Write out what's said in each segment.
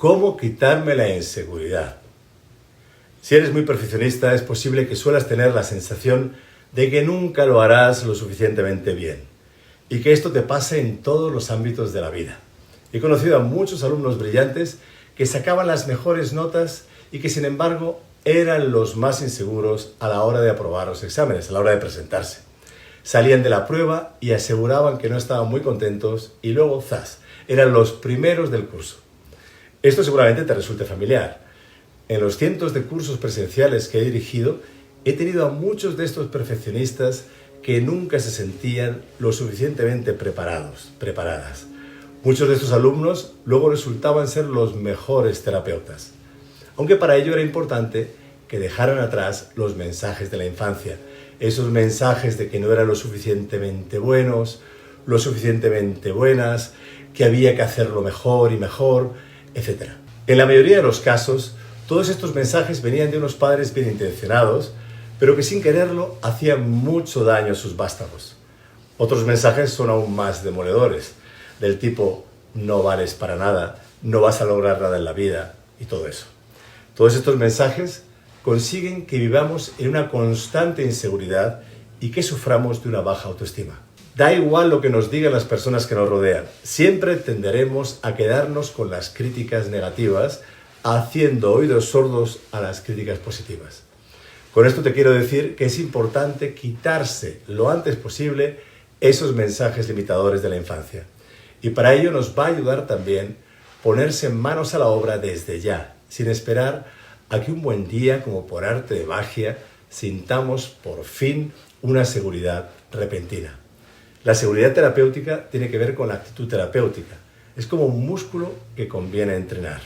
¿Cómo quitarme la inseguridad? Si eres muy perfeccionista, es posible que suelas tener la sensación de que nunca lo harás lo suficientemente bien y que esto te pase en todos los ámbitos de la vida. He conocido a muchos alumnos brillantes que sacaban las mejores notas y que, sin embargo, eran los más inseguros a la hora de aprobar los exámenes, a la hora de presentarse. Salían de la prueba y aseguraban que no estaban muy contentos y luego, ¡zas!, eran los primeros del curso. Esto seguramente te resulte familiar. En los cientos de cursos presenciales que he dirigido, he tenido a muchos de estos perfeccionistas que nunca se sentían lo suficientemente preparadas. Muchos de estos alumnos luego resultaban ser los mejores terapeutas, aunque para ello era importante que dejaran atrás los mensajes de la infancia, esos mensajes de que no eran lo suficientemente buenos, lo suficientemente buenas, que había que hacerlo mejor y mejor, etc. En la mayoría de los casos, todos estos mensajes venían de unos padres bien intencionados, pero que sin quererlo hacían mucho daño a sus vástagos. Otros mensajes son aún más demoledores, del tipo no vales para nada, no vas a lograr nada en la vida y todo eso. Todos estos mensajes consiguen que vivamos en una constante inseguridad y que suframos de una baja autoestima. Da igual lo que nos digan las personas que nos rodean, siempre tenderemos a quedarnos con las críticas negativas, haciendo oídos sordos a las críticas positivas. Con esto te quiero decir que es importante quitarse lo antes posible esos mensajes limitadores de la infancia. Y para ello nos va a ayudar también ponerse manos a la obra desde ya, sin esperar a que un buen día, como por arte de magia, sintamos por fin una seguridad repentina. La seguridad terapéutica tiene que ver con la actitud terapéutica. Es como un músculo que conviene entrenar.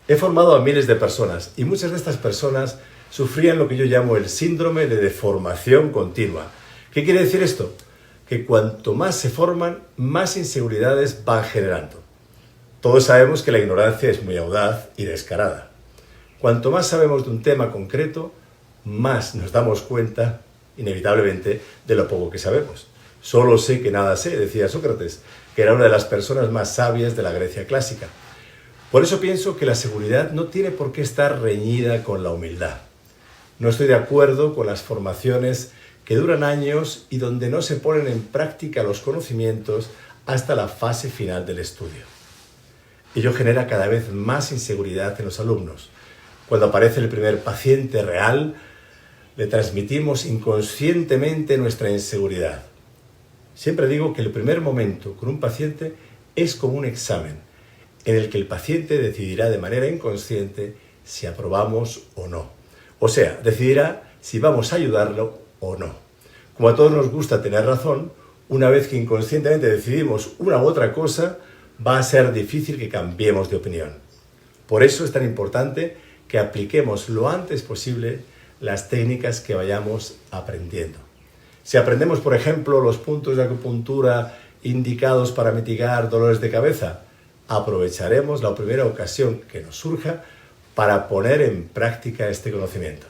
He formado a miles de personas y muchas de estas personas sufrían lo que yo llamo el síndrome de deformación continua. ¿Qué quiere decir esto? Que cuanto más se forman, más inseguridades van generando. Todos sabemos que la ignorancia es muy audaz y descarada. Cuanto más sabemos de un tema concreto, más nos damos cuenta, inevitablemente, de lo poco que sabemos. Solo sé que nada sé, decía Sócrates, que era una de las personas más sabias de la Grecia clásica. Por eso pienso que la seguridad no tiene por qué estar reñida con la humildad. No estoy de acuerdo con las formaciones que duran años y donde no se ponen en práctica los conocimientos hasta la fase final del estudio. Ello genera cada vez más inseguridad en los alumnos. Cuando aparece el primer paciente real, le transmitimos inconscientemente nuestra inseguridad. Siempre digo que el primer momento con un paciente es como un examen, en el que el paciente decidirá de manera inconsciente si aprobamos o no. O sea, decidirá si vamos a ayudarlo o no. Como a todos nos gusta tener razón, una vez que inconscientemente decidimos una u otra cosa, va a ser difícil que cambiemos de opinión. Por eso es tan importante que apliquemos lo antes posible las técnicas que vayamos aprendiendo. Si aprendemos, por ejemplo, los puntos de acupuntura indicados para mitigar dolores de cabeza, aprovecharemos la primera ocasión que nos surja para poner en práctica este conocimiento.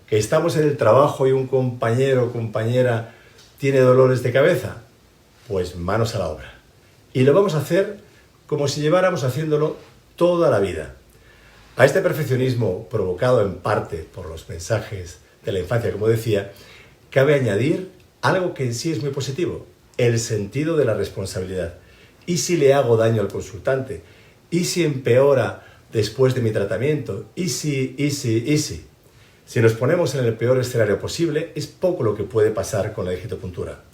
¿Que estamos en el trabajo y un compañero o compañera tiene dolores de cabeza? Pues manos a la obra. Y lo vamos a hacer como si lleváramos haciéndolo toda la vida. A este perfeccionismo, provocado en parte por los mensajes de la infancia, como decía, cabe añadir algo que en sí es muy positivo, el sentido de la responsabilidad. ¿Y si le hago daño al consultante? ¿Y si empeora después de mi tratamiento? ¿Y si? Si nos ponemos en el peor escenario posible, es poco lo que puede pasar con la digitopuntura.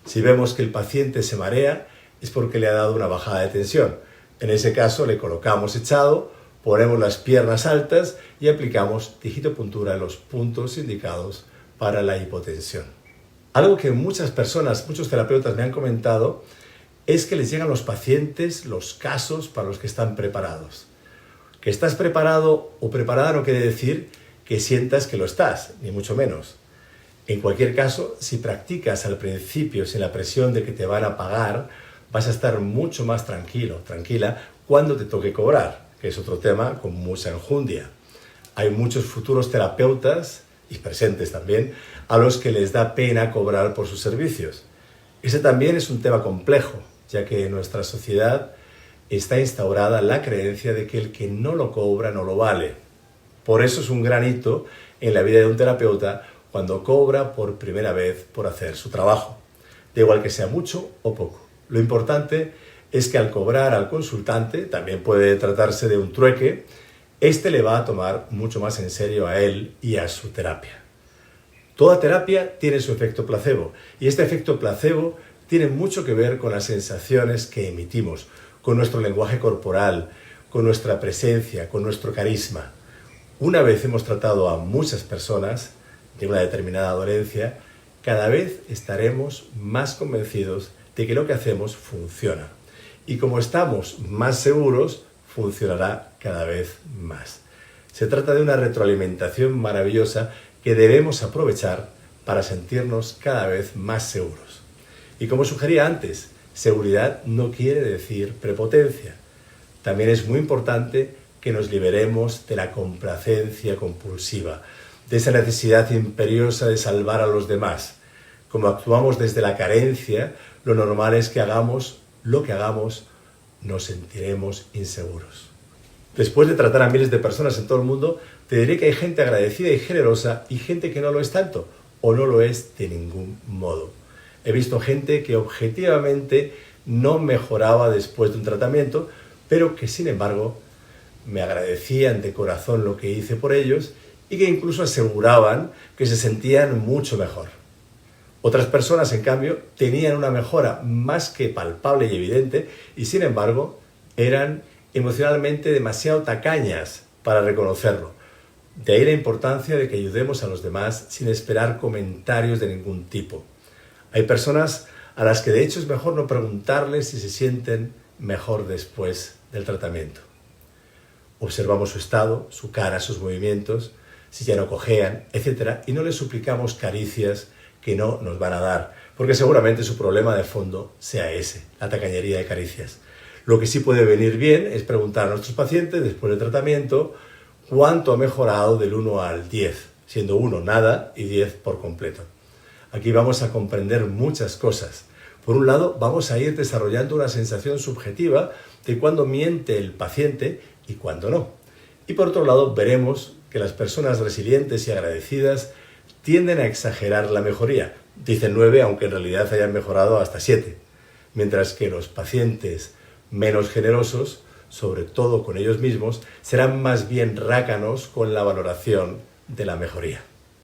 Si vemos que el paciente se marea, es porque le ha dado una bajada de tensión. En ese caso, le colocamos echado, ponemos las piernas altas y aplicamos digitopuntura en los puntos indicados para la hipotensión. Algo que muchos terapeutas me han comentado es que les llegan los pacientes, los casos para los que están preparados. Que estás preparado o preparada no quiere decir que sientas que lo estás, ni mucho menos. En cualquier caso, si practicas al principio sin la presión de que te van a pagar, vas a estar mucho más tranquilo, tranquila, cuando te toque cobrar, que es otro tema con mucha enjundia. Hay muchos futuros terapeutas, y presentes también, a los que les da pena cobrar por sus servicios. Ese también es un tema complejo, ya que nuestra sociedad está instaurada la creencia de que el que no lo cobra no lo vale. Por eso es un gran hito en la vida de un terapeuta cuando cobra por primera vez por hacer su trabajo, da igual que sea mucho o poco. Lo importante es que al cobrar al consultante, también puede tratarse de un trueque, este le va a tomar mucho más en serio a él y a su terapia. Toda terapia tiene su efecto placebo y este efecto placebo tiene mucho que ver con las sensaciones que emitimos, con nuestro lenguaje corporal, con nuestra presencia, con nuestro carisma. Una vez hemos tratado a muchas personas de una determinada dolencia, cada vez estaremos más convencidos de que lo que hacemos funciona. Y como estamos más seguros, funcionará cada vez más. Se trata de una retroalimentación maravillosa que debemos aprovechar para sentirnos cada vez más seguros. Y como sugería antes, seguridad no quiere decir prepotencia. También es muy importante que nos liberemos de la complacencia compulsiva, de esa necesidad imperiosa de salvar a los demás. Como actuamos desde la carencia, lo normal es que hagamos lo que hagamos, nos sentiremos inseguros. Después de tratar a miles de personas en todo el mundo, te diré que hay gente agradecida y generosa y gente que no lo es tanto, o no lo es de ningún modo. He visto gente que objetivamente no mejoraba después de un tratamiento, pero que sin embargo me agradecían de corazón lo que hice por ellos y que incluso aseguraban que se sentían mucho mejor. Otras personas, en cambio, tenían una mejora más que palpable y evidente y sin embargo eran emocionalmente demasiado tacañas para reconocerlo. De ahí la importancia de que ayudemos a los demás sin esperar comentarios de ningún tipo. Hay personas a las que de hecho es mejor no preguntarles si se sienten mejor después del tratamiento. Observamos su estado, su cara, sus movimientos, si ya no cojean, etc. Y no les suplicamos caricias que no nos van a dar, porque seguramente su problema de fondo sea ese, la tacañería de caricias. Lo que sí puede venir bien es preguntar a nuestros pacientes después del tratamiento cuánto ha mejorado del 1 al 10, siendo 1 nada y 10 por completo. Aquí vamos a comprender muchas cosas. Por un lado, vamos a ir desarrollando una sensación subjetiva de cuándo miente el paciente y cuándo no. Y por otro lado, veremos que las personas resilientes y agradecidas tienden a exagerar la mejoría. Dicen 9, aunque en realidad hayan mejorado hasta 7. Mientras que los pacientes menos generosos, sobre todo con ellos mismos, serán más bien rácanos con la valoración de la mejoría.